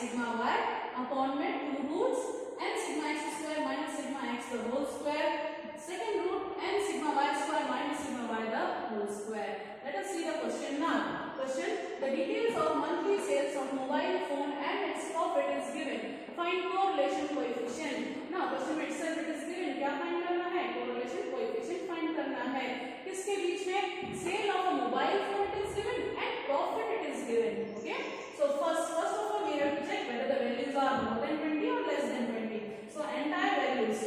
sigma y upon में 2 roots n sigma x square minus sigma x the whole square, second root n sigma y square minus sigma y the whole square. Let us see the question now. Question: the details of monthly sales of mobile phone and its profit is given. Find correlation coefficient. Now question में itself it is given. क्या find करना है? Correlation coefficient find करना है. किसके बीच में? Sale of a mobile phone it is given and profit it is given. Okay. So first of all we have to check whether the values are more than 20 or less than 20. So entire values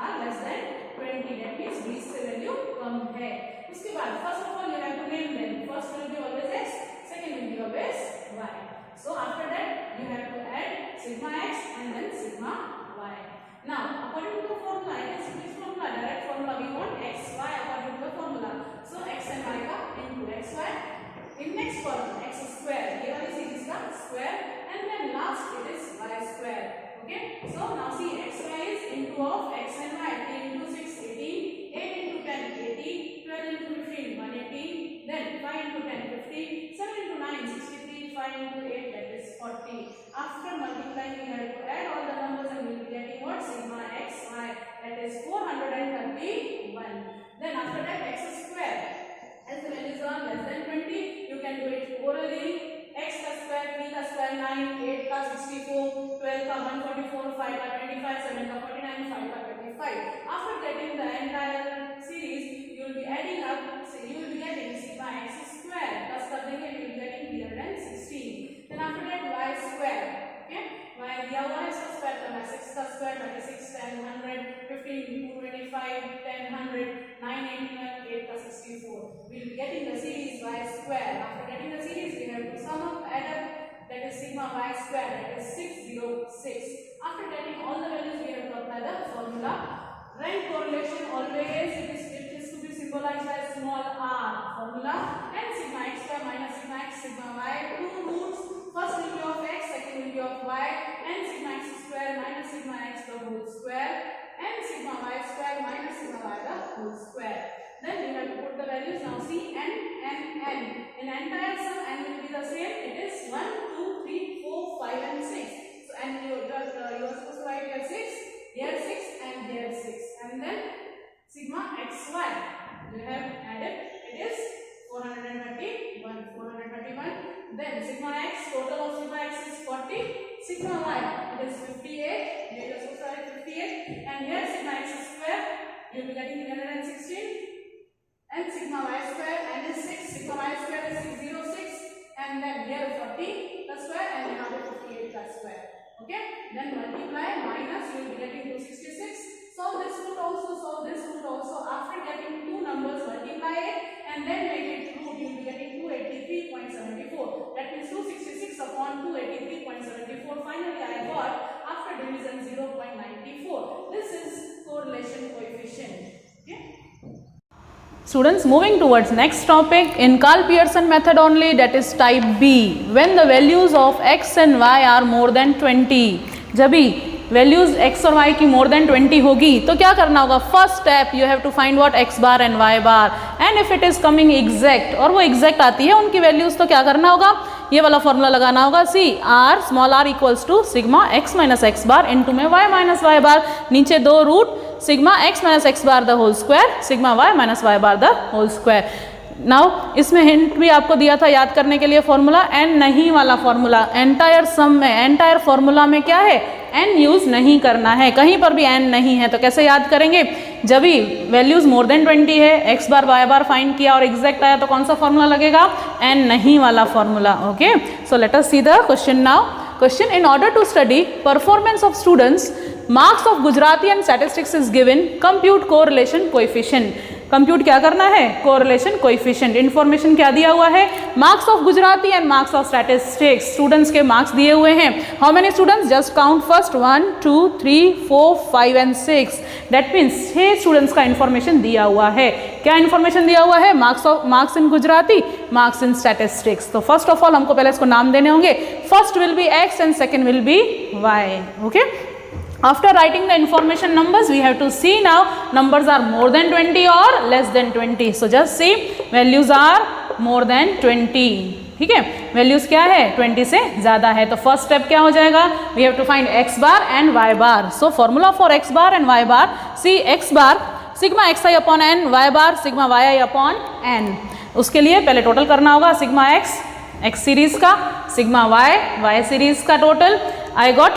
are less than 20. That means 20 से value कम है. उसके बाद first of all you have to name them. First will be always x, second will be always y. So after that you have to add sigma x and then sigma y. Now according to the formula, it is which formula? Direct formula. We want x y according to the formula. So x and y का into x y. In next column x square. ये वाली series का square and then last it is y square. Okay. So now see x y is into of x and y. 3 into 6 18, 8 into 10 80, 12 into 15 180, then 5 into 10 50, 7 into 9 63, 5 into 8 that is 40. After multiplying we have to add all the numbers and we will be getting what? Sigma x y, that is 431. Then after that x square, as the values are less than 20 you can do it orally. X का square, 3 का square 9, 8 का 64, 12 का 144, 5 का 25, 7 का 49, 5 का 25. After getting the entire series you will be adding up, so you will be getting sigma x square plus कर देंगे you will be getting 316. Then after that y square. Okay, y दिया हुआ है इसका स्क्वायर करना है. 6 का square 36, 10 100, 15 225, 10 100, 9 81, 8 का 64. We will be getting the series y square. After getting the series we have to sum up, add up, that is sigma y square, that is 606. After getting all the values we have to apply the formula. Rank correlation always it is to be symbolized by small r. Formula n sigma x square minus sigma x sigma y, 2 roots, first will be of x, second will be of y, n sigma x square minus sigma x the whole square, n sigma y square minus sigma y the whole square. Then we have to put the values. Now see n n n. In entire sum n will be the same. It is 1 2 3 4 5 and 6. So and you are supposed to write here 6, here 6 and here 6, and then sigma xy you have added, it is 431. Then sigma x, total of sigma x is 40, sigma y it is 58, you are supposed to write 58, and here sigma x square you will be getting 316, and sigma y square and is 6, sigma y square is 606, and then here 40 the square and another 58 the square. Okay, then multiply minus you will be getting 266. Solve this root also, solve this root also. After getting two numbers multiply it and then make it root you will be getting 283.74. That means 266 upon 283.74. Finally I got after division 0.94. This is correlation coefficient. Okay. Students, moving towards next topic in Karl Pearson method only, that is type B. When the values of x and y are more than 20. जब भी values x और y की more than 20 होगी तो क्या करना होगा? First step you have to find what x bar and y bar, and if it is coming exact और वो एग्जैक्ट आती है उनकी वैल्यूज तो क्या करना होगा? ये वाला फॉर्मूला लगाना होगा. See r small r equals to sigma x minus x bar into में y माइनस वाई बार, नीचे दो root sigma x minus x bar the whole square sigma y minus y bar the whole square. Now इसमें hint भी आपको दिया था याद करने के लिए फॉर्मूला एन नहीं वाला फॉर्मूला. एंटायर सम में एंटायर फॉर्मूला में क्या है? एन यूज नहीं करना है, कहीं पर भी एन नहीं है. तो कैसे याद करेंगे? जब भी वैल्यूज मोर देन 20 है, एक्स बार वाई बार फाइंड किया और एग्जैक्ट आया तो कौन सा फॉर्मूला लगेगा? एन नहीं वाला formula. Okay, so let us C the question now. Question: in order to study performance of students, marks of Gujarati and statistics is given. Compute correlation coefficient. Compute क्या करना है? Correlation coefficient. इन्फॉर्मेशन क्या दिया हुआ है? Marks of Gujarati and marks of statistics. Students के marks दिए हुए हैं. How many students? Just count first 1 2 3 4 5 and 6. That means 6 students का इन्फॉर्मेशन दिया हुआ है. क्या इन्फॉर्मेशन दिया हुआ है? Marks in Gujarati, marks in statistics. तो फर्स्ट ऑफ ऑल हमको पहले इसको नाम देने होंगे. First will be x and second will be y. Okay, after writing the information numbers we have to see now numbers are more than 20 or less than 20. So just see values are more than 20. ठीक है, values क्या है 20 से ज़्यादा है। तो first step क्या हो जाएगा, we have to find x bar and y bar. So formula for x bar and y bar, see x bar sigma xi upon n, y bar sigma yi upon n। उसके लिए पहले total करना होगा sigma x series का, sigma y series का total. I got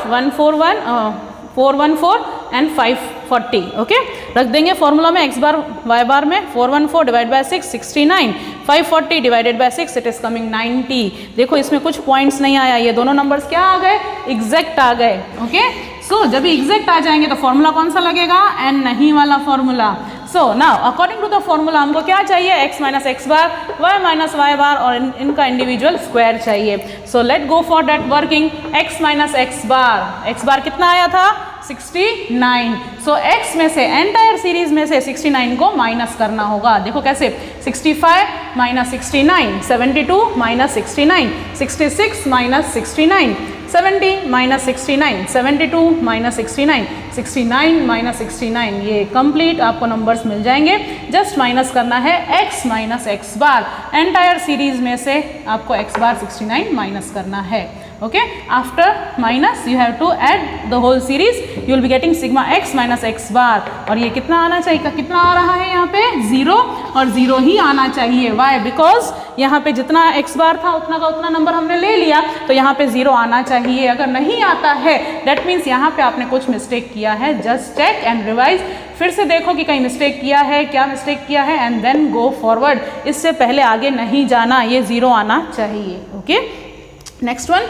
414 and 540। Okay, रख देंगे formula में x बार y बार में 414 divide by 6 69, 540 divided by 6 it is coming 90। देखो इसमें कुछ पॉइंट्स नहीं आया, ये दोनों नंबर्स क्या आ गए, एग्जैक्ट आ गए। ओके, सो जब एग्जैक्ट आ जाएंगे तो फॉर्मूला कौन सा लगेगा, n नहीं वाला formula. So now according to the formula हमको क्या चाहिए, x minus x bar, y minus y bar और इनका इंडिविजुअल स्क्वायर चाहिए। So let go for that working. x minus x bar कितना आया था 69। सो x में से एंटायर सीरीज में से 69 को माइनस करना होगा। देखो कैसे, 65 minus 69, 72 minus 69, 66 minus 69, 70 minus 69, 72 minus 69, 69 minus 69, ये कंप्लीट आपको नंबर्स मिल जाएंगे। जस्ट माइनस करना है x minus x bar, entire series में से आपको x बार 69 माइनस करना है। Okay, after minus you have to add the whole series, you will be getting sigma x minus x bar. और ये कितना आना चाहिए, कितना आ रहा है यहाँ पे 0 और 0 ही आना चाहिए। वाई, बिकॉज यहाँ पे जितना x बार था उतना का उतना नंबर हमने ले लिया, तो यहाँ पे 0 आना चाहिए। अगर नहीं आता है दैट मीन्स यहाँ पे आपने कुछ मिस्टेक किया है। जस्ट चेक एंड रिवाइज, फिर से देखो कि कहीं मिस्टेक किया है, क्या मिस्टेक किया है, एंड देन गो फॉरवर्ड। इससे पहले आगे नहीं जाना, ये 0 आना चाहिए। ओके, नेक्स्ट वन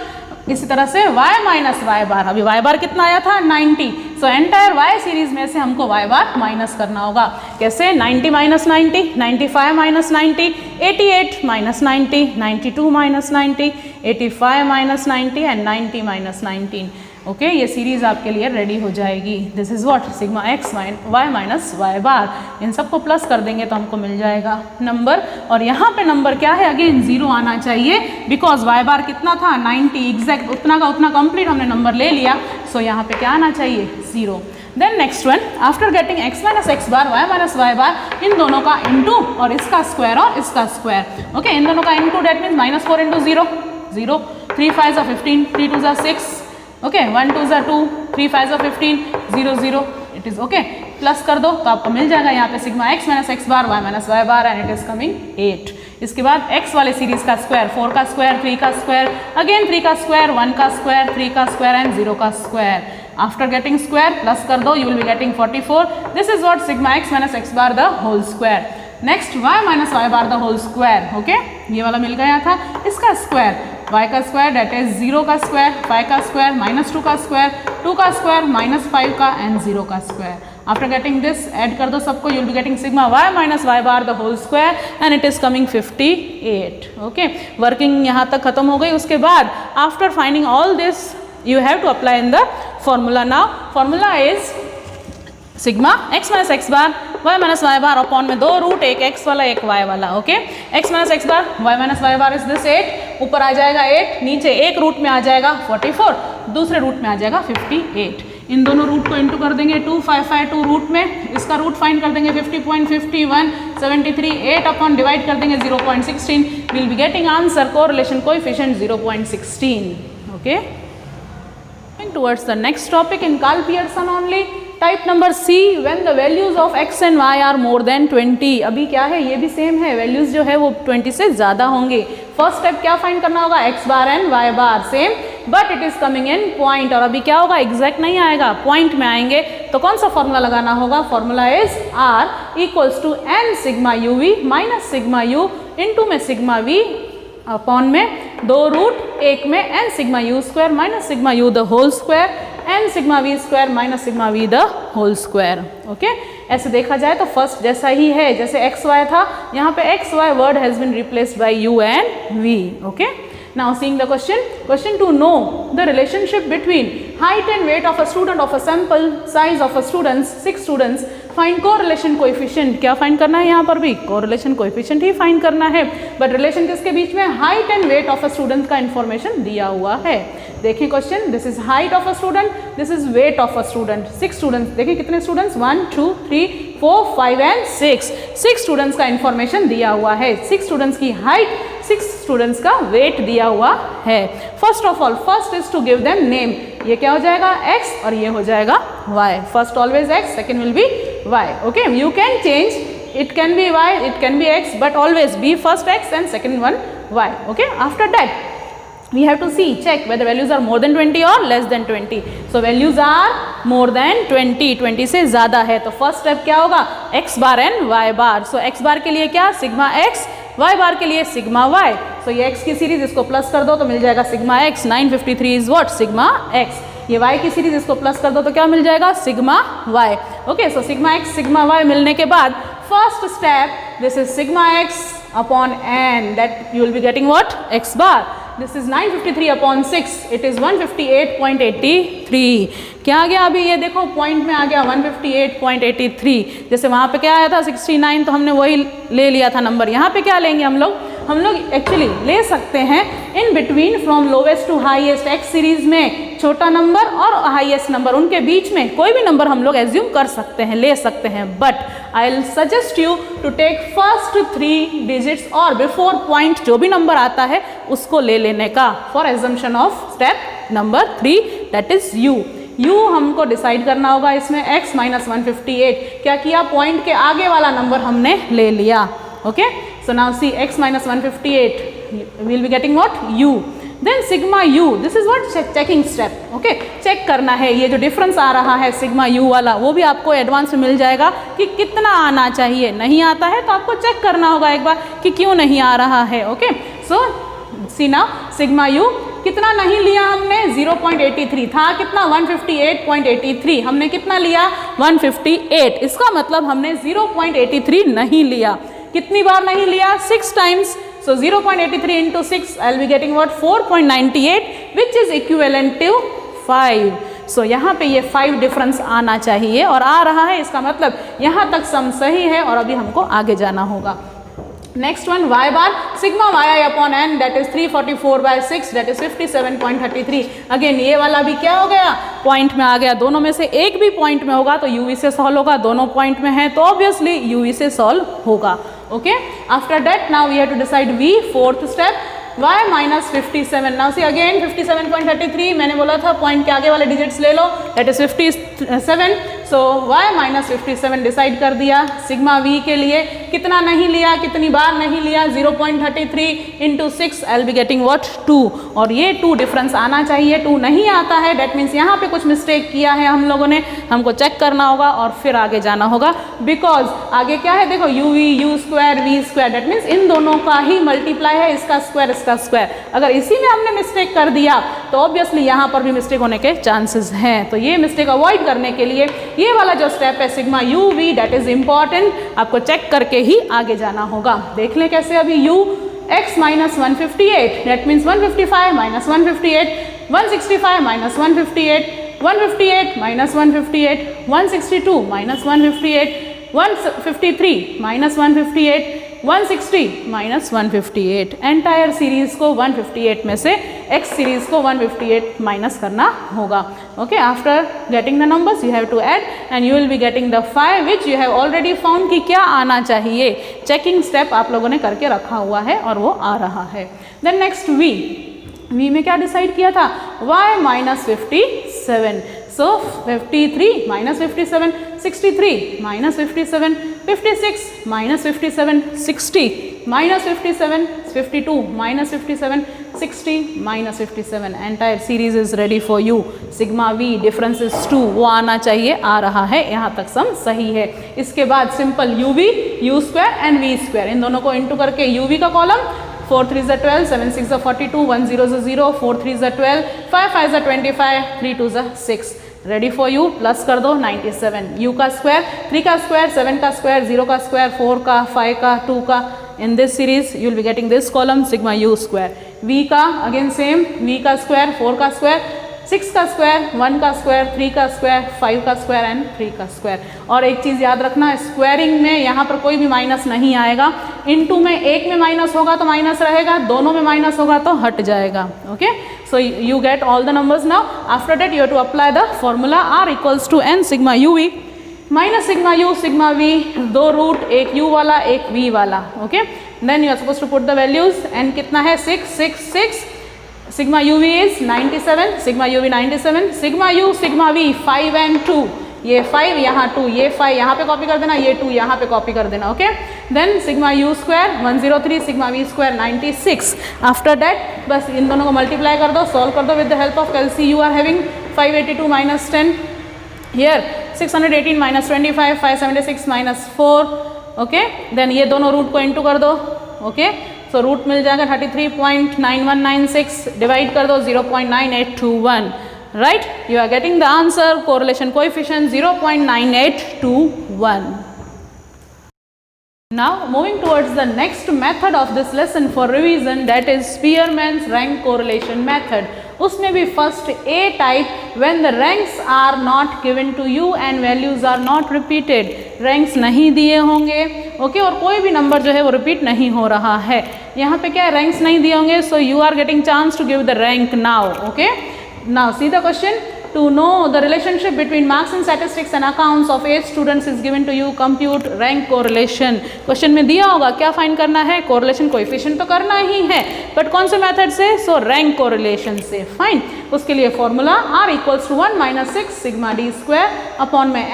इसी तरह से y माइनस वाई बार। अभी y बार कितना आया था 90। सो एंटायर y सीरीज में से हमको y बार माइनस करना होगा। कैसे, 90 minus 90, 95 minus 90, 88 minus 90, 92 minus 90, 85 minus 90 and 90 minus 19। Okay, ये सीरीज आपके लिए रेडी हो जाएगी। This is what sigma x y minus y bar. इन सबको प्लस कर देंगे तो हमको मिल जाएगा नंबर। और यहाँ पे नंबर क्या है, अगेन 0 आना चाहिए, बिकॉज y बार कितना था 90, एग्जैक्ट उतना का उतना कंप्लीट हमने नंबर ले लिया। सो यहाँ पे क्या आना चाहिए 0। Then next one, after getting x minus x bar, y minus y bar, इन दोनों का इंटू और इसका स्क्वायर और इसका स्क्वायर। ओके, इन दोनों का इंटू दैट मीन्स -4 इंटू 0, 0, 3 5 ज़ा 15, 3 2 ज़ा 6, ओके, 1 2 ज़ा 2, 3 5 ज़ा 15, 0 0 इट इज़ ओके। प्लस कर दो तो आपको मिल जाएगा यहाँ पे sigma x minus x bar, y minus y bar and it is coming 8। इसके बाद x वाले सीरीज का स्क्वायर, 4 का स्क्वायर, 3 का स्क्वायर, अगेन 3 का स्क्वायर, 1 का स्क्वायर, 3 का स्क्वायर एंड 0 का square. After getting square plus कर दो, you will be getting 44। This is what sigma x minus x bar the whole square. Next y minus y bar the whole square. Okay, ये वाला मिल गया था, इसका square y का square that is 0 का स्क्वायर, 5 का स्क्वायर, -2 का स्क्वायर, 2 का स्क्वायर, -5 का एंड 0 का square. After getting this add कर दो सबको, you will be getting sigma y minus y bar the whole square and it is coming 58। Okay, working यहाँ तक खत्म हो गई। उसके बाद after finding all this you have to apply in the formula now. Formula is sigma x minus x bar y minus y bar upon में 2 root, एक x वाला एक y वाला। Okay, x minus x bar y minus y bar is this 8, ऊपर आ जाएगा 8, नीचे एक root में आ जाएगा 44, दूसरे रूट में आ जाएगा 58। इन दोनों रूट को इंटू कर देंगे 2 5 5 2 रूट में, इसका रूट फाइंड कर देंगे 50.51 73, 8 अपॉन डिवाइड कर देंगे 0.16, will be getting answer correlation coefficient 0.16। Okay, towards the next topic in Karl Pearson only. Type number C, when the values of x and y are more than 20. अभी क्या है, ये भी same है, values जो है वो 20 से ज़्यादा होंगे। फर्स्ट स्टेप क्या फाइंड करना होगा, x bar and y bar same, but it is coming in point. और अभी क्या होगा, एग्जैक्ट नहीं आएगा, पॉइंट में आएंगे। तो कौन सा फॉर्मूला लगाना होगा, formula is r equals to n sigma u v minus sigma u into में सिग्मा v अपॉन में 2 रूट, एक में n sigma u square minus sigma u the whole square, n sigma v square minus sigma v the whole square. Okay, ऐसे देखा जाए तो first जैसा ही है, जैसे x y था, यहाँ पे x y word has been replaced by u and v। Okay, now seeing the question to know the relationship between height and weight of a student of a sample size of a students 6 students, find correlation coefficient। क्या find करना है यहाँ पर भी, correlation coefficient ही find करना है, but relation किसके बीच में, height and weight of a student का इंफॉर्मेशन दिया हुआ है। देखिए question, this is height of a student, this is weight of a student. 6 students, देखिए कितने स्टूडेंट्स, 1 2 3 4 5 एंड 6 स्टूडेंट्स का इंफॉर्मेशन दिया हुआ है। 6 स्टूडेंट्स की हाइट, 6 स्टूडेंट्स का वेट दिया हुआ है। First of all, first is to give them name. ये क्या हो जाएगा x और ये हो जाएगा y। First always x, second will be y। Okay, you can change, it can be y, it can be x, but always be first x and second one y. Okay, after that we have to see, check whether values are more than 20 or less than 20. So values are more than 20, 20 से ज़्यादा है तो first step क्या होगा, x bar and y bar. So x बार के लिए क्या, sigma x, y बार के लिए सिग्मा y। सो ये x की सीरीज, इसको प्लस कर दो तो मिल जाएगा sigma x। 953 is what, sigma x। ये y की सीरीज, इसको प्लस कर दो तो क्या मिल जाएगा, sigma y। Okay, so sigma x sigma y मिलने के बाद first step, this is sigma x upon n, that you will be getting what, x bar. This is 953 upon 6, it is 158.83। क्या आ गया अभी, ये देखो पॉइंट में आ गया 158.83। जैसे वहाँ पे क्या आया था 69, तो हमने वही ले लिया था नंबर। यहाँ पे क्या लेंगे हम लोग एक्चुअली ले सकते हैं in between from lowest to highest. X series में छोटा नंबर और हाईएस्ट नंबर, उनके बीच में कोई भी नंबर हम लोग एज्यूम कर सकते हैं, ले सकते हैं। But I will suggest you to take first 3 digits और बिफोर पॉइंट जो भी नंबर आता है उसको ले लेने का, for assumption of step number 3, that is u हमको डिसाइड करना होगा इसमें x माइनस 158। क्या किया, पॉइंट के आगे वाला नंबर हमने ले लिया। Okay, so now see x minus 158, we will be getting what, u. Then sigma u, this is what checking step. Okay, check करना है ये जो डिफरेंस आ रहा है सिग्मा u वाला, वो भी आपको एडवांस में मिल जाएगा कि कितना आना चाहिए। नहीं आता है तो आपको चेक करना होगा एक बार कि क्यों नहीं आ रहा है। ओके, सो सी नाउ सिग्मा u कितना नहीं लिया हमने, 0.83 था, कितना 158.83, हमने कितना लिया 158। इसका मतलब हमने 0.83 नहीं लिया। कितनी बार नहीं लिया, 6 times. So 0.83 into 6, I'll be getting what, 4.98, which is equivalent to 5. So यहाँ पे ये 5 डिफरेंस आना चाहिए और आ रहा है, इसका मतलब यहाँ तक सम सही है और अभी हमको आगे जाना होगा। Next one, y bar sigma yi upon n, that is 344/6, that is 57.33। Again ये वाला भी क्या हो गया, पॉइंट में आ गया। दोनों में से एक भी पॉइंट में होगा तो uv से सॉल्व होगा, दोनों पॉइंट में है तो ऑब्वियसली uv से सॉल्व होगा। Okay, after that now we have to decide v, fourth step, y minus 57। Now see again 57.33, मैंने बोला था पॉइंट के आगे वाले डिजिट्स ले लो, that is 57। So y minus 57 decide कर दिया। सिग्मा v के लिए कितना नहीं लिया, कितनी बार नहीं लिया, 0.33 into 6, I will be getting what, 2। और ये 2 डिफरेंस आना चाहिए, 2 नहीं आता है, डेट मीन्स यहाँ पे कुछ मिस्टेक किया है हम लोगों ने, हमको चेक करना होगा और फिर आगे जाना होगा। बिकॉज आगे क्या है देखो, u square v square, that means in दोनों का ही मल्टीप्लाई है, इसका स्क्वायर इसका स्क्वायर। अगर इसी में हमने मिस्टेक कर दिया तो ऑब्वियसली यहाँ पर भी मिस्टेक होने के चांसेस हैं। तो ये मिस्टेक अवॉइड करने के लिए ये वाला जो स्टेप है sigma u v, that is important, आपको चेक करके ही आगे जाना होगा। देख लें कैसे, अभी u x minus 158, that means 155 minus 158, 165 minus 158, 158 minus 158, 162 minus 158, 153 minus 158, 160 minus 158। Entire series को 158 में से x सीरीज को 158 माइनस करना होगा। Okay, after getting the numbers you have to add and you will be getting the 5 which you have already found कि क्या आना चाहिए। चेकिंग स्टेप आप लोगों ने करके रखा हुआ है और वो आ रहा है। देन नेक्स्ट v में क्या डिसाइड किया था, y minus 57। So 53 minus 57, 63 minus 57, 56 minus 57, 60 minus 57, 52 minus 57, 60 minus 57। Entire series is ready for you. Sigma v difference is 2, वो आना चाहिए, आ रहा है, यहाँ तक सम सही है। इसके बाद simple uv, u square and v square, इन दोनों को इंटू करके uv का column 4 3 is 12, 7 6 is 42, 1 0 is 0, 4 3 is 12, 5 5 is 25, 3 2 is 6। Ready for you, plus कर दो 97। u का स्क्वायर, 3 का स्क्वायर, 7 का स्क्वायर, 0 का स्क्वायर, 4 का, 5 का, 2 का। In this series you will be getting this column sigma u square. v का अगेन सेम, v का स्क्वायर, 4 का स्क्वायर, 6 का स्क्वायर, 1 का स्क्वायर, 3 का स्क्वायर, 5 का स्क्वायर एंड 3 का स्क्वायर। और एक चीज़ याद रखना, स्क्वायरिंग में यहाँ पर कोई भी माइनस नहीं आएगा। इनटू में एक में माइनस होगा तो माइनस रहेगा, दोनों में माइनस होगा तो हट जाएगा। Okay, so you get all the numbers now. After that you have to apply the formula r equals to n sigma u v। Minus sigma u sigma v, दो रूट, एक u वाला एक v वाला, okay. Then you are suppose to put the values, n कितना है 6 6 6, sigma u v is 97, sigma u v 97, sigma u sigma v 5 and 2, ये 5 यहाँ 2, ये 5 यहाँ पे कॉपी कर देना, ये 2 यहाँ पे कॉपी कर देना, okay. Then sigma you square 103, sigma we square 96। After that बस इन दोनों को मल्टीप्लाई कर दो, सॉल्व कर दो with the help of calci. You are having 582 minus 10, here 618 minus 25, 576 minus 4, okay. Then ये दोनों रूट को इंटू कर दो, ओके। सो रूट मिल जाएगा 33.9196, डिवाइड कर दो 0.9821, right? You are getting the answer, correlation coefficient 0.9821. Now moving towards the next method of this lesson for revision, that is Spearman's rank correlation method. उसमें भी first A type, when the ranks are not given to you and values are not repeated, ranks नहीं दिए होंगे, okay, और कोई भी number जो है वो रिपीट नहीं हो रहा है। यहाँ पे क्या है, रैंक्स नहीं दिए होंगे, so you are getting chance to give the rank now, okay. Now see the question, to know the relationship between marks in statistics and accounts of 8 students is given to you, compute rank correlation। Question में दिया होगा क्या find करना है, correlation coefficient तो करना ही है, but कौन से मेथड से, सो रैंक कोरिलेशन से। फाइन, उसके लिए formula r equals to 1 minus 6 sigma D square upon में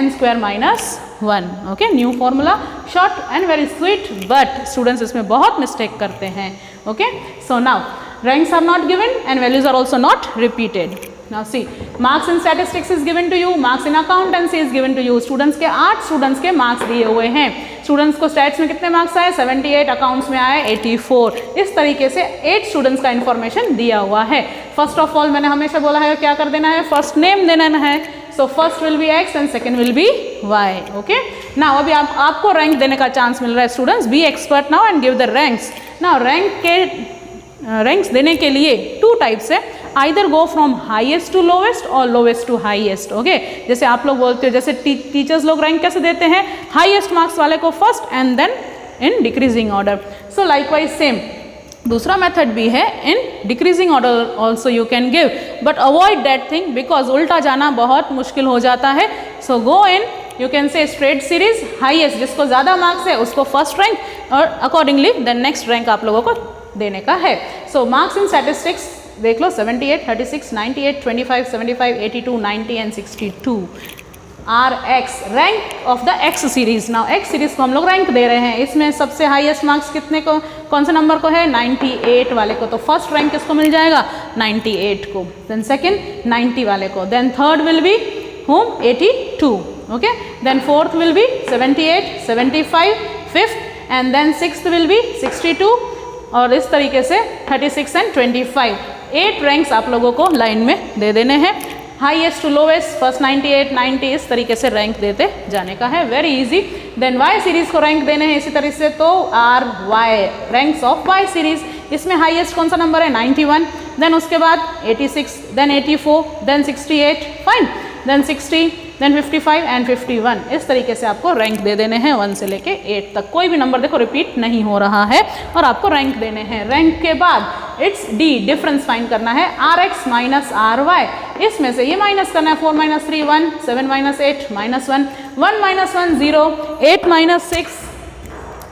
n square minus 1, okay. New formula, short and very sweet, but students इसमें बहुत मिस्टेक करते हैं, okay. So now ranks are not given and values are also not repeated. Now see, marks in statistics is given to you, marks in accountancy is given to you। Students के 8 students के marks दिए हुए हैं। Students को stats में कितने marks आए 78, accounts में आए 84। इस तरीके से 8 स्टूडेंट्स का इन्फॉर्मेशन दिया हुआ है। फर्स्ट ऑफ ऑल मैंने हमेशा बोला है क्या कर देना है, फर्स्ट नेम देना है, so first will be x and second will be y, okay. Now अभी आपको रैंक देने का चांस मिल रहा है। Students be expert now and give the ranks. Now rank के रैंक्स देने के लिए 2 टाइप्स है, either go from highest to lowest और लोवेस्ट टू हाईएस्ट, ओके। जैसे आप लोग बोलते हो, जैसे टीचर्स लोग रैंक कैसे देते हैं, हाईएस्ट मार्क्स वाले को first and then in decreasing order. So likewise same दूसरा मेथड भी है, in decreasing order also you can give, but avoid that thing because उल्टा जाना बहुत मुश्किल हो जाता है। So go in, you can say spread series, highest जिसको ज़्यादा मार्क्स है उसको फर्स्ट रैंक और अकॉर्डिंगली देन नेक्स्ट रैंक आप लोगों को देने का है। सो मार्क्स इन स्टैटिस्टिक्स देख लो 78, 36, 98, 25, 75, 82, 90 and 62 R x, rank of the x series. Now x series को हम लोग रैंक दे रहे हैं, इसमें सबसे हाईएस्ट मार्क्स कितने को, कौन से नंबर को है, 98 वाले को, तो फर्स्ट रैंक किसको मिल जाएगा 98 को, देन सेकेंड 90 वाले को, then third will be home 82, okay, then fourth will be 78, 75, fifth and then sixth will be 62 और इस तरीके से 36 एंड 25, 8 रैंक्स आप लोगों को लाइन में दे देने हैं, हाईएस्ट टू लोवेस्ट, फर्स्ट 98, 90, इस तरीके से रैंक देते जाने का है, very easy. Then y series को रैंक देने हैं इसी तरीके से, तो R y, ranks of y series, इसमें हाईएस्ट कौन सा नंबर है 91, देन उसके बाद 86, then 84, then 68, fine, then 60, then 55 and 51, इस तरीके से आपको रैंक दे देने हैं 1 से लेके 8 तक। कोई भी नंबर देखो रिपीट नहीं हो रहा है और आपको रैंक देने हैं। रैंक के बाद इट्स डी, डिफरेंस फाइंड करना है, R x minus R y, इसमें से ये माइनस करना है, 4 minus 3 1, 7 minus 8 minus 1, 1 minus 1 0, 8 minus 6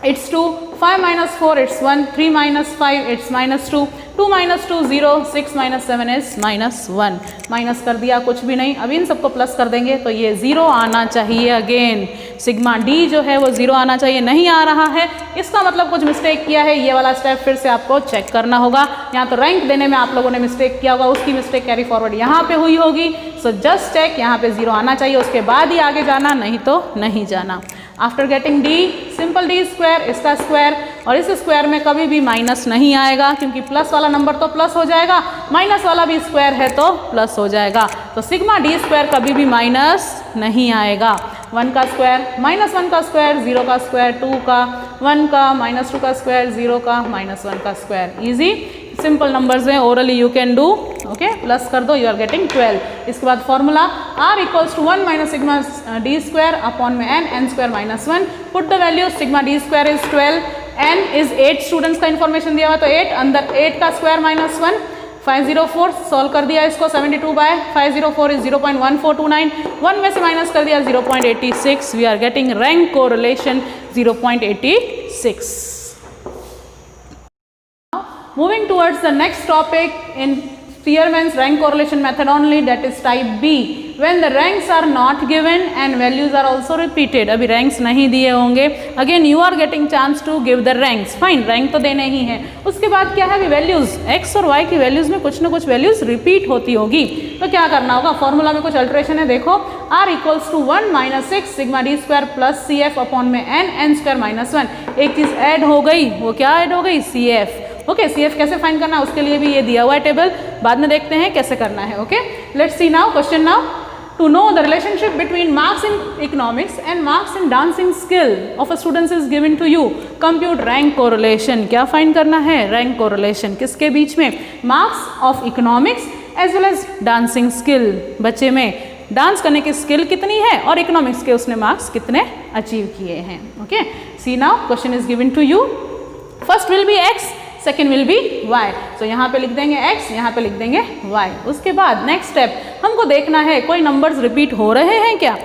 it's 2, 5 minus 4 it's 1, 3 minus 5 it's minus 2, 2 minus 2 0, 6 minus 7 is minus 1, minus कर दिया कुछ भी नहीं, अब इन सबको प्लस कर देंगे तो ये 0 आना चाहिए। अगेन सिग्मा डी जो है वो 0 आना चाहिए, नहीं आ रहा है, इसका मतलब कुछ मिस्टेक किया है, ये वाला स्टेप फिर से आपको चेक करना होगा। यहाँ तो रैंक देने में आप लोगों ने मिस्टेक किया होगा, उसकी मिस्टेक कैरी फॉरवर्ड यहाँ पे हुई होगी, सो जस्ट चेक, यहाँ पे 0 आना चाहिए, उसके बाद ही आगे जाना, नहीं तो नहीं जाना। After getting D, simple D square, इसका स्क्वायर, और इस स्क्वायर में कभी भी माइनस नहीं आएगा क्योंकि प्लस वाला नंबर तो प्लस हो जाएगा, माइनस वाला भी स्क्वायर है तो प्लस हो जाएगा, तो सिग्मा डी स्क्वायर कभी भी माइनस नहीं आएगा। 1 का स्क्वायर, माइनस 1 का स्क्वायर, 0 का स्क्वायर, 2 का, 1 का, माइनस 2 का स्क्वायर, 0 का, माइनस 1 का स्क्वायर, ईजी सिंपल नंबर्स हैं, orally you can do, okay, plus कर दो, यू आर गेटिंग 12। इसके बाद formula r equals to 1 minus sigma D square upon में n square minus 1, put the value, sigma D square is 12, n is 8 students का information दिया हुआ तो 8, अंदर 8 का स्क्वायर माइनस 1, 504 सॉल्व कर दिया इसको, 72 बाय 504 इज 0.1429, 1 में से माइनस कर दिया 0.86, we are getting rank correlation 0.86. Moving towards the next topic in Spearman's rank correlation method only, that is type B, when the ranks are not given and values are also repeated. अभी ranks नहीं दिए होंगे, again you are getting chance to give the ranks. Fine, rank तो देने ही है. उसके बाद क्या है, अभी values x और y की values में कुछ ना कुछ values repeat होती होगी, तो क्या करना होगा, फॉर्मूला में कुछ अल्ट्रेशन है, देखो r equals to 1 minus 6 sigma D square plus C F upon में n स्क्वायर माइनस 1. एक चीज़ ऐड हो गई, वो क्या ऐड हो गई, C F. Okay, C F कैसे फाइंड करना है उसके लिए भी ये दिया हुआ है टेबल, बाद में देखते हैं कैसे करना है. Okay, let's see now question. Now to know the relationship between marks in economics and marks in dancing skill of a student is given to you. Compute rank correlation. क्या फाइंड करना है, रैंक कोरिलेशन किसके बीच में, marks of economics as well as dancing skill. बच्चे में dance करने की स्किल कितनी है और इकोनॉमिक्स के उसने मार्क्स कितने अचीव किए हैं. Okay, see now question is given to you. First will be X, second will be y. तो यहाँ पे लिख देंगे x, यहाँ पे लिख देंगे y. उसके बाद नेक्स्ट स्टेप हमको देखना है कोई नंबर्स रिपीट हो रहे हैं क्या.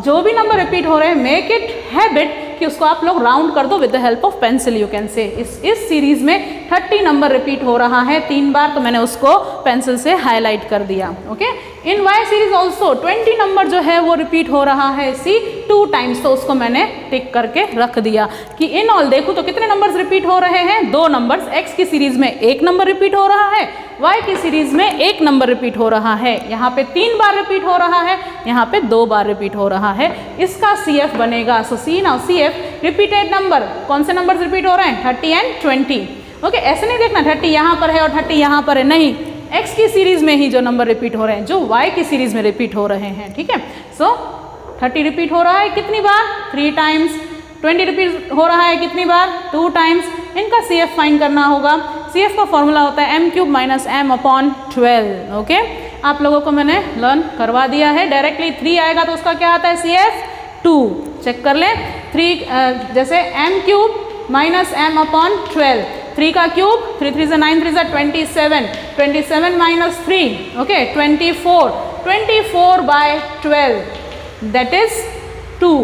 जो भी नंबर रिपीट हो रहे हैं, मेक इट हैबिट कि उसको आप लोग राउंड कर दो with the help of pencil. You can से इस सीरीज में 30 नंबर रिपीट हो रहा है 3 बार, तो मैंने उसको पेंसिल से हाईलाइट कर दिया. ओके, इन y सीरीज ऑल्सो 20 नंबर जो है वो रिपीट हो रहा है सी 2 टाइम्स, तो उसको मैंने टिक करके रख दिया कि इन ऑल देखूँ तो कितने नंबर्स रिपीट हो रहे हैं, 2 नंबर्स. x की सीरीज में 1 नंबर रिपीट हो रहा है, y की सीरीज में 1 नंबर रिपीट हो रहा है. यहाँ पे 3 बार रिपीट हो रहा है, यहाँ पे 2 बार रिपीट हो रहा है. इसका CF बनेगा. सो सी नाउ CF रिपीटेड नंबर. कौन से नंबर रिपीट हो रहे हैं, 30 एंड 20. ओके, ऐसे नहीं देखना 30 यहाँ पर है और 30 यहाँ पर है, नहीं, x की सीरीज में ही जो नंबर रिपीट हो रहे हैं जो y की सीरीज में रिपीट हो रहे हैं. ठीक है, सो 30 रिपीट हो रहा है कितनी बार, 3 टाइम्स. 20 रिपीट हो रहा है कितनी बार, 2 टाइम्स. इनका CF फाइंड करना होगा. CF का फॉर्मूला होता है m³ minus m upon 12. Okay, आप लोगों को मैंने लर्न करवा दिया है. डायरेक्टली 3 आएगा तो उसका क्या आता है, CF 2. चेक कर ले, 3 जैसे m³ माइनस m अपॉन 12, 3 का क्यूब, 3 3 से 9 3 से 27, 27 minus 3, okay 24, 24 by 12 that is 2.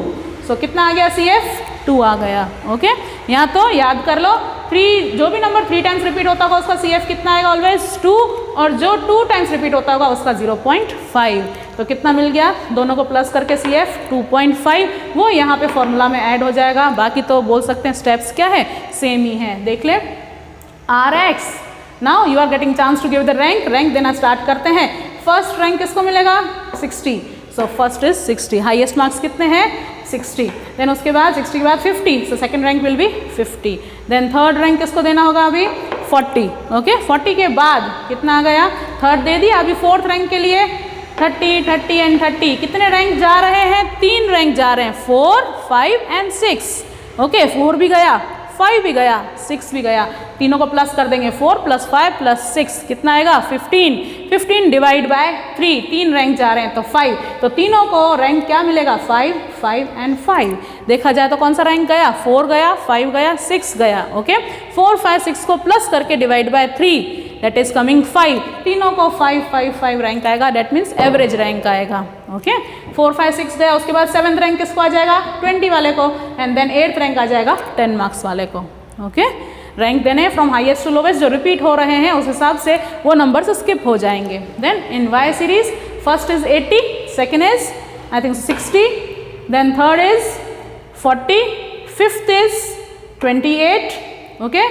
So कितना आ गया, CF 2 आ गया. ओके, यहाँ तो याद कर लो 3, जो भी नंबर 3 टाइम्स रिपीट होता होगा उसका CF कितना आएगा, ऑलवेज 2, और जो 2 टाइम्स रिपीट होता होगा उसका 0.5. तो कितना मिल गया, दोनों को प्लस करके CF 2.5, वो यहाँ पे फॉर्मूला में ऐड हो जाएगा. बाकी तो बोल सकते हैं स्टेप्स क्या है, सेम ही है. देख ले, RX. Now you are getting chance to give the rank. Rank देना स्टार्ट करते हैं. फर्स्ट रैंक किसको मिलेगा, 60. So first is 60. Highest marks कितने हैं, 60. देन उसके बाद 60 के बाद 50. So second rank will be 50. Then third rank किसको देना होगा, अभी 40. ओके, 40 के बाद कितना आ गया, थर्ड दे दिया. अभी फोर्थ रैंक के लिए 30, 30 एंड 30. कितने रैंक जा रहे हैं, 3 रैंक जा रहे हैं, 4, 5 एंड 6. ओके, 4 भी गया, 5 भी गया, 6 भी गया. तीनों को प्लस कर देंगे, 4 + 5 + 6 कितना आएगा, 15. 15 डिवाइड बाय 3, 3 रैंक जा रहे हैं तो 5. तो तीनों को रैंक क्या मिलेगा, 5, 5 एंड 5. देखा जाए तो कौन सा रैंक गया, 4 गया, 5 गया, 6 गया. ओके, 4, 5, 6 को प्लस करके divide by 3 that is coming 5. तीनों को 5, 5, 5 रैंक आएगा, दैट मीन्स एवरेज रैंक आएगा. ओके, 4, 5, 6 गया. उसके बाद 7th रैंक किसको आ जाएगा, 20 वाले को. एंड देन 8th रैंक आ जाएगा 10 मार्क्स वाले को. ओके, रैंक देने फ्रॉम हाईएस्ट टू लोवेस्ट, जो रिपीट हो रहे हैं उस हिसाब से वो नंबर्स स्किप हो जाएंगे. Then in Y series first is 80, second is I think 60, then third is 40, fifth is 28. Okay,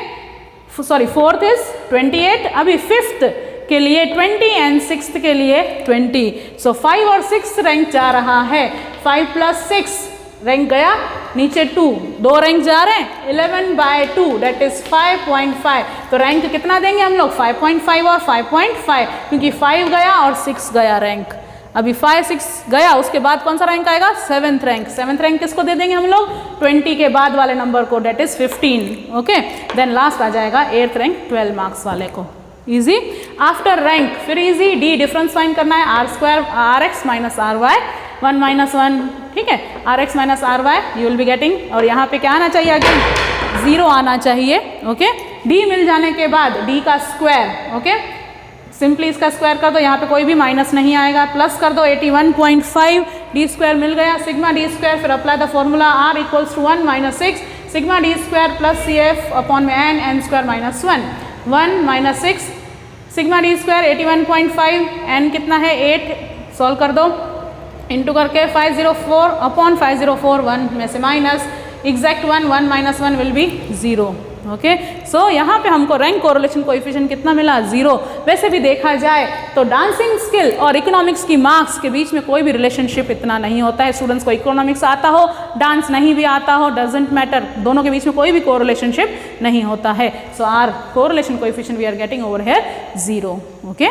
sorry fourth is 28. अभी फिफ्थ के लिए 20 एंड सिक्स्थ के लिए 20. सो 5 और 6 रैंक जा रहा है. 5 + 6 रैंक गया, नीचे 2, 2 रैंक जा रहे हैं, 11 बाय 2 दैट इज 5.5. तो रैंक कितना देंगे हम लोग, 5.5 और 5.5, क्योंकि 5 गया और 6 गया रैंक. अभी 5, 6 गया, उसके बाद कौन सा रैंक आएगा, 7th रैंक. 7th रैंक किसको दे देंगे हम लोग, 20 के बाद वाले नंबर को, that is 15. Okay, then last आ जाएगा 8th रैंक 12 मार्क्स वाले को. इजी. आफ्टर रैंक फिर इजी, डी डिफरेंस फाइंड करना है, RX माइनस RY, 1 - 1. ठीक है, RX minus RY you will be getting, और यहाँ पे क्या आना चाहिए, अगेन 0 आना चाहिए. ओके, D मिल जाने के बाद D का स्क्वायर. ओके, सिंपली इसका स्क्वायर कर दो, यहाँ पे कोई भी माइनस नहीं आएगा, प्लस कर दो 81.5, डी स्क्वायर मिल गया, सिग्मा डी स्क्वायर, फिर apply the formula r equals to 1 minus 6 sigma D square plus C F upon में n square minus 1 minus 6 sigma D square 81.5, n कितना है 8, सॉल्व कर दो, इंटू करके 504 अपॉन 504, 1 में से minus, exact 1 minus 1 will be 0। Okay, so यहाँ पे हमको रैंक कोरिलेशन कोएफिशिएंट कितना मिला 0। वैसे भी देखा जाए तो डांसिंग स्किल और इकोनॉमिक्स की मार्क्स के बीच में कोई भी रिलेशनशिप इतना नहीं होता है। स्टूडेंट्स को इकोनॉमिक्स आता हो, डांस नहीं भी आता हो, डजेंट मैटर, दोनों के बीच में कोई भी कोरिलेशनशिप नहीं होता है। So r correlation coefficient we are getting over here 0। Okay.